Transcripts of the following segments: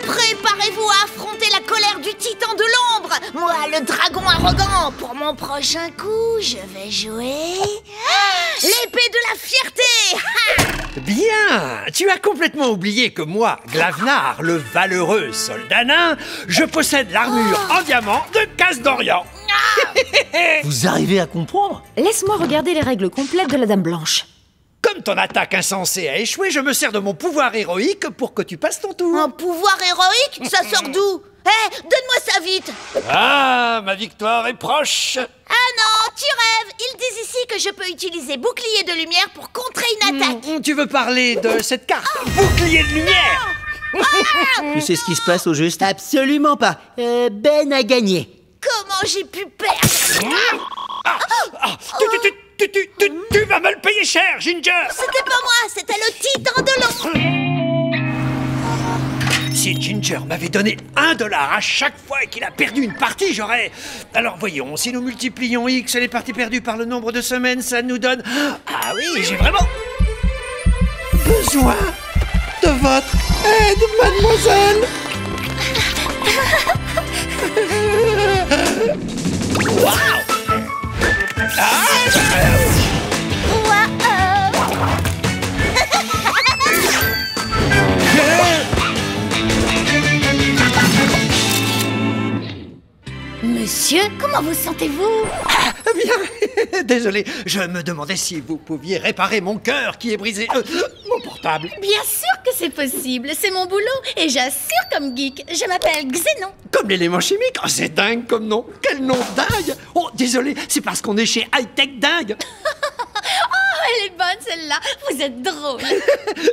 Préparez-vous à affronter la colère du titan de l'ombre. Moi, le dragon arrogant. Pour mon prochain coup, je vais jouer... l'épée de la fierté. Bien. Tu as complètement oublié que moi, Glavnar, le valeureux soldat nain, je possède l'armure en diamant de Casse-d'Orient. Vous arrivez à comprendre? Laisse-moi regarder les règles complètes de la Dame Blanche. Comme ton attaque insensée a échoué, je me sers de mon pouvoir héroïque pour que tu passes ton tour. Un pouvoir héroïque? Ça sort d'où? Hé, donne-moi ça vite. Ah, ma victoire est proche. Ah non, tu rêves. Ils disent ici que je peux utiliser bouclier de lumière pour contrer une attaque. Tu veux parler de cette carte? Bouclier de lumière. Tu sais ce qui se passe au juste? Absolument pas. Ben a gagné. Comment j'ai pu perdre? Tu vas me le payer cher, Ginger. C'était pas moi, c'était le titan de l'ombre. Si Ginger m'avait donné $1 à chaque fois qu'il a perdu une partie, j'aurais... Alors voyons, si nous multiplions X et les parties perdues par le nombre de semaines, ça nous donne... Ah oui, j'ai vraiment besoin de votre aide, mademoiselle. Waouh! Monsieur, comment vous sentez-vous? Bien, désolé, je me demandais si vous pouviez réparer mon cœur qui est brisé. Mon portable. Bien sûr que c'est possible, c'est mon boulot et j'assure comme geek, je m'appelle Xénon. Comme l'élément chimique. Oh, c'est dingue comme nom. Quel nom dingue. Oh, désolé, c'est parce qu'on est chez High Tech Dingue. Oh, elle est bonne celle-là, vous êtes drôle.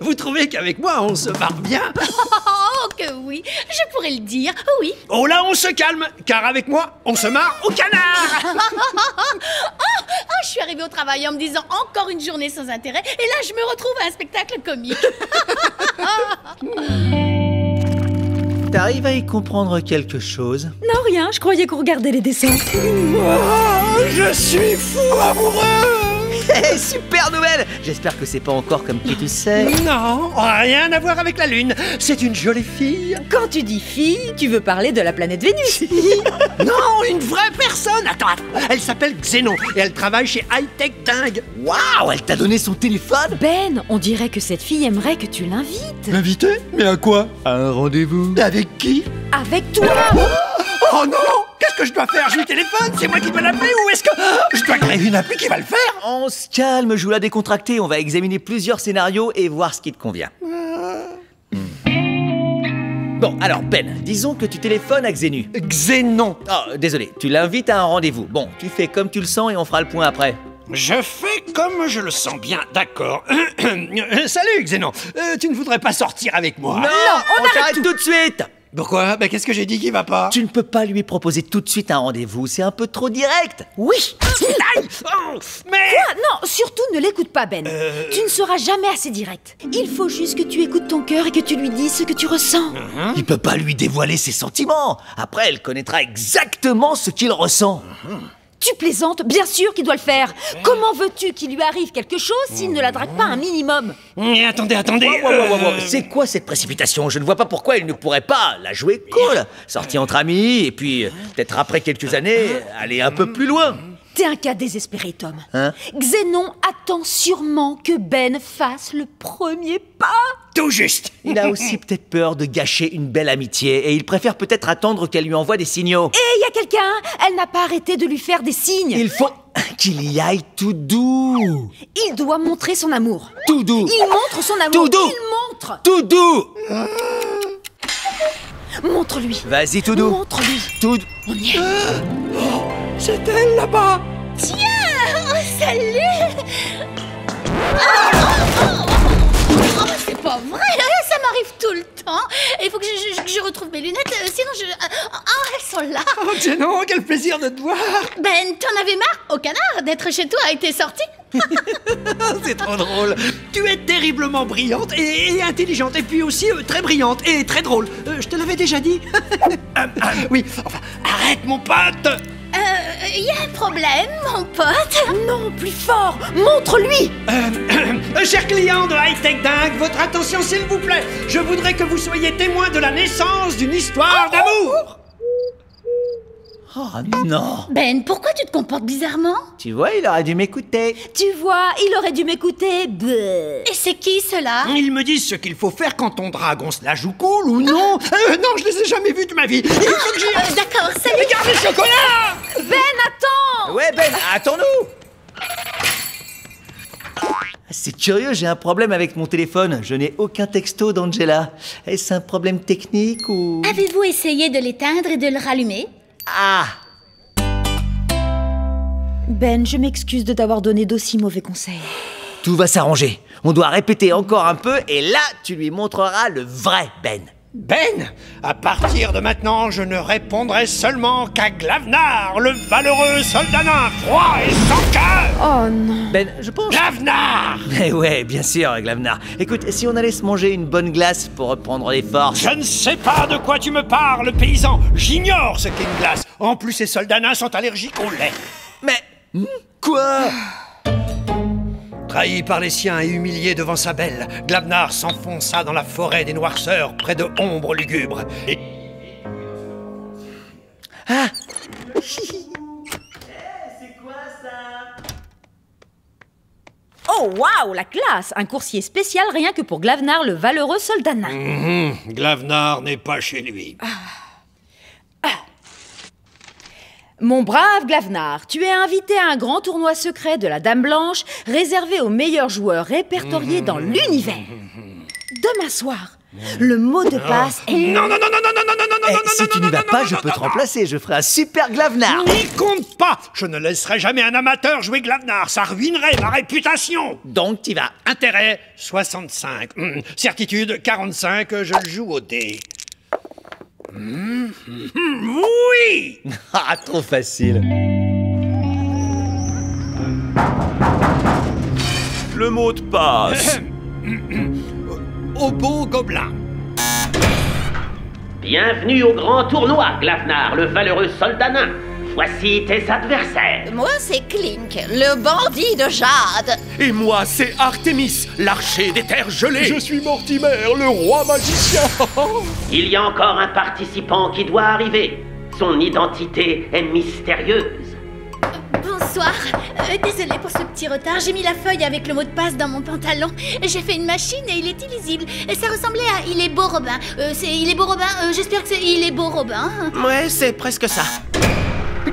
Vous trouvez qu'avec moi, on se marre bien? Oh, que oui, je pourrais le dire, oui. Oh là, on se calme, car avec moi, on se marre au canard. Oh, je suis arrivée au travail en me disant encore une journée sans intérêt et là je me retrouve à un spectacle comique. T'arrives à y comprendre quelque chose? Non, rien, je croyais qu'on regardait les dessins. Oh, je suis fou amoureux. Hey, super nouvelle! J'espère que c'est pas encore comme qui tu sais. Non, rien à voir avec la Lune. C'est une jolie fille. Quand tu dis fille, tu veux parler de la planète Vénus. Non, une vraie personne. Attends, elle s'appelle Xénon et elle travaille chez High Tech Dingue. Waouh, elle t'a donné son téléphone? Ben, on dirait que cette fille aimerait que tu l'invites. L'inviter? Mais à quoi? À un rendez-vous. Avec qui? Avec toi. Oh non! Qu'est-ce que je dois faire? Je lui téléphone? C'est moi qui peux l'appeler ou est-ce que je dois créer une appli qui va le faire? On se calme, joue la décontractée. On va examiner plusieurs scénarios et voir ce qui te convient. Bon, alors Ben, disons que tu téléphones à Xénu. Xénon. Oh, désolé, tu l'invites à un rendez-vous. Bon, tu fais comme tu le sens et on fera le point après. Je fais comme je le sens bien, d'accord. Salut Xénon. Tu ne voudrais pas sortir avec moi? Non, on t'arrête tout de suite. Pourquoi? Bah qu'est-ce que j'ai dit qui va pas? Tu ne peux pas lui proposer tout de suite un rendez-vous, c'est un peu trop direct. Oui. Aïe! Oh, mais... Quoi? Non, surtout ne l'écoute pas, Ben. Tu ne seras jamais assez direct. Il faut juste que tu écoutes ton cœur et que tu lui dises ce que tu ressens. Il peut pas lui dévoiler ses sentiments. Après, elle connaîtra exactement ce qu'il ressent. Tu plaisantes? Bien sûr qu'il doit le faire. Comment veux-tu qu'il lui arrive quelque chose s'il ne la drague pas un minimum? Attendez. Wow. C'est quoi cette précipitation? Je ne vois pas pourquoi il ne pourrait pas la jouer cool. Sortir entre amis et puis, peut-être après quelques années, aller un peu plus loin. T'es un cas désespéré, Tom. Hein? Xénon attend sûrement que Ben fasse le premier pas. Tout juste. Il a aussi peut-être peur de gâcher une belle amitié et il préfère peut-être attendre qu'elle lui envoie des signaux. Et il y a quelqu'un, elle n'a pas arrêté de lui faire des signes. Il faut qu'il y aille tout doux. Il doit montrer son amour. Tout doux. Il montre son amour. Tout doux. Il montre. Tout doux. Montre-lui. Vas-y, tout doux. Montre-lui. Tout doux. On y est. C'est elle là-bas. Tiens, oh, salut. Oh, c'est pas vrai, ça m'arrive tout le temps. Il faut que je retrouve mes lunettes, sinon je... Oh, elles sont là. Oh Xénon, quel plaisir de te voir. Ben, t'en avais marre, au canard, d'être chez toi et t'es sorti? C'est trop drôle. Tu es terriblement brillante et intelligente et puis aussi très brillante et très drôle. Je te l'avais déjà dit. Oui, enfin, arrête mon pote. y a un problème, mon pote? Non, plus fort. Montre-lui. Chers clients de High Tech Dingue, votre attention s'il vous plaît. Je voudrais que vous soyez témoins de la naissance d'une histoire d'amour. Oh non. Ben, pourquoi tu te comportes bizarrement? Tu vois, il aurait dû m'écouter. Tu vois, il aurait dû m'écouter. Bleh. Et c'est qui, cela? Ils me disent ce qu'il faut faire quand ton dragon se la joue cool ou non. Non, je les ai jamais vus de ma vie. Il faut que j'y aille. D'accord, salut! Regarde le chocolat. Ben, attends. Ouais, Ben, attends-nous. C'est curieux, j'ai un problème avec mon téléphone. Je n'ai aucun texto d'Angela. Est-ce un problème technique ou... Avez-vous essayé de l'éteindre et de le rallumer? Ah! Ben, je m'excuse de t'avoir donné d'aussi mauvais conseils. Tout va s'arranger. On doit répéter encore un peu et là, tu lui montreras le vrai Ben. Ben, à partir de maintenant, je ne répondrai seulement qu'à Glavnar, le valeureux soldat nain, froid et sans cœur. Oh non. Ben, je pense... Glavnar! Eh ouais, bien sûr, Glavnar. Écoute, si on allait se manger une bonne glace pour reprendre les forces... Je ne sais pas de quoi tu me parles, paysan. J'ignore ce qu'est une glace. En plus, ces soldats nains sont allergiques au lait. Mais... Quoi? Trahi par les siens et humilié devant sa belle, Glavnar s'enfonça dans la forêt des noirceurs près de ombres lugubres. Et... Ah! Oh, waouh, la classe. Un coursier spécial rien que pour Glavnar, le valeureux soldat nain. Glavnar n'est pas chez lui. Mon brave Glavnar, tu es invité à un grand tournoi secret de la Dame Blanche, réservé aux meilleurs joueurs répertoriés dans l'univers. Demain soir, le mot de passe est... Non, non, non, non, non, non, non, non, non, Eh, non, si tu n'y vas pas, je peux te remplacer. Je ferai un super Glavnar. N'y compte pas. Je ne laisserai jamais un amateur jouer Glavnar. Ça ruinerait ma réputation. Donc, tu vas... Intérêt, 65. Certitude, 45. Je le joue au dé. Oui. Ah, trop facile. Le mot de passe. Au beau gobelin. Bienvenue au grand tournoi, Glavnar, le valeureux soldat nain. Voici tes adversaires. Moi, c'est Clink, le bandit de Jade. Et moi, c'est Artemis, l'archer des terres gelées. Je suis Mortimer, le roi magicien. Il y a encore un participant qui doit arriver. Son identité est mystérieuse. Bonsoir. Désolée pour ce petit retard. J'ai mis la feuille avec le mot de passe dans mon pantalon. J'ai fait une machine et il est illisible. Ça ressemblait à Il est beau Robin. Il est beau Robin. J'espère que c'est Il est beau Robin. Ouais, c'est presque ça.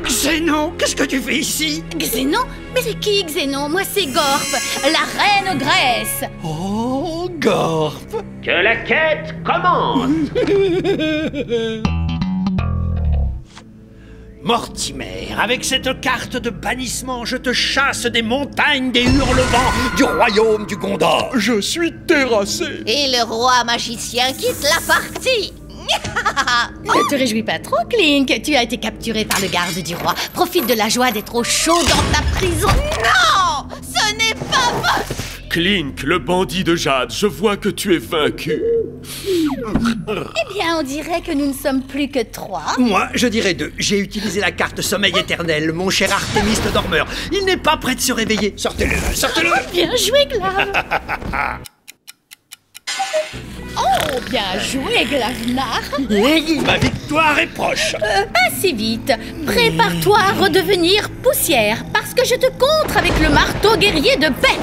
Xénon, qu'est-ce que tu fais ici? Xénon? Mais c'est qui Xénon? Moi, c'est Gorp, la reine Grèce. Oh, Gorp. Que la quête commence. Mortimer, avec cette carte de bannissement, je te chasse des montagnes des hurlevents du royaume du Gondor. Je suis terrassé. Et le roi magicien quitte la partie. Ne te réjouis pas trop, Clink. Tu as été capturé par le garde du roi. Profite de la joie d'être au chaud dans ta prison. Non, ce n'est pas vrai. Clink, le bandit de Jade, je vois que tu es vaincu. Eh bien, on dirait que nous ne sommes plus que 3. Moi, je dirais 2. J'ai utilisé la carte sommeil éternel, mon cher Artémis le dormeur. Il n'est pas prêt de se réveiller. Sortez-le, sortez-le. Bien joué, Glav. Oh, bien joué, Glavnar. Ma victoire est proche. Pas si vite. Prépare-toi à redevenir poussière, parce que je te contre avec le marteau guerrier de paix.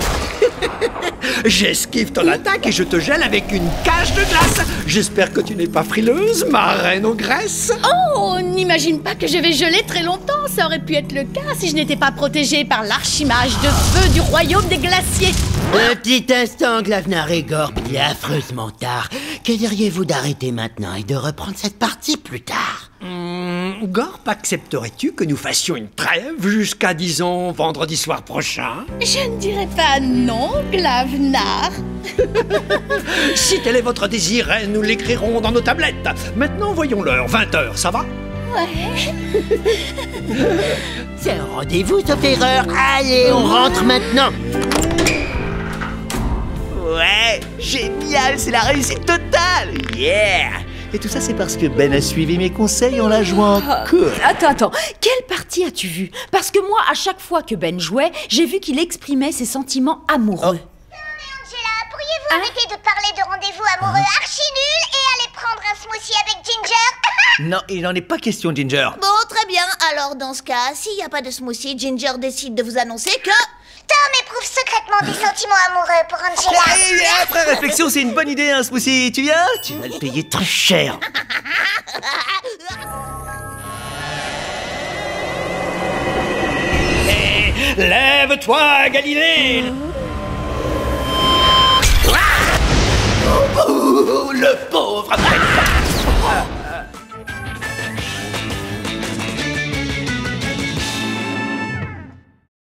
J'esquive ton attaque et je te gèle avec une cage de glace. J'espère que tu n'es pas frileuse, ma reine ogresse. Oh, n'imagine pas que je vais geler très longtemps. Ça aurait pu être le cas si je n'étais pas protégée par l'archimage de feu du royaume des glaciers. Un petit instant, Glavnar et Gorp, il est affreusement tard. Que diriez-vous d'arrêter maintenant et de reprendre cette partie plus tard? Gorp, accepterais-tu que nous fassions une trêve jusqu'à, disons, vendredi soir prochain? Je ne dirais pas non, Glavnar. Si tel est votre désir, nous l'écrirons dans nos tablettes. Maintenant, voyons l'heure, 20h, ça va? Ouais. C'est un rendez-vous, sauf erreur. Allez, on rentre maintenant. Ouais, génial, c'est la réussite totale. Yeah. Et tout ça, c'est parce que Ben a suivi mes conseils en la jouant cool. Attends, quelle partie as-tu vue? Parce que moi, à chaque fois que Ben jouait, j'ai vu qu'il exprimait ses sentiments amoureux. Angela, pourriez-vous arrêter de parler de rendez-vous amoureux archi nul et aller prendre un smoothie avec Ginger? Non, il n'en est pas question, Ginger. Bon, très bien. Alors, dans ce cas, s'il n'y a pas de smoothie, Ginger décide de vous annoncer que... Tom éprouve secrètement des sentiments amoureux pour Angela. Et après réflexion, c'est une bonne idée, un smoothie. Tu viens? Tu vas le payer très cher. Lève-toi, Galilée! Oh, le pauvre Ben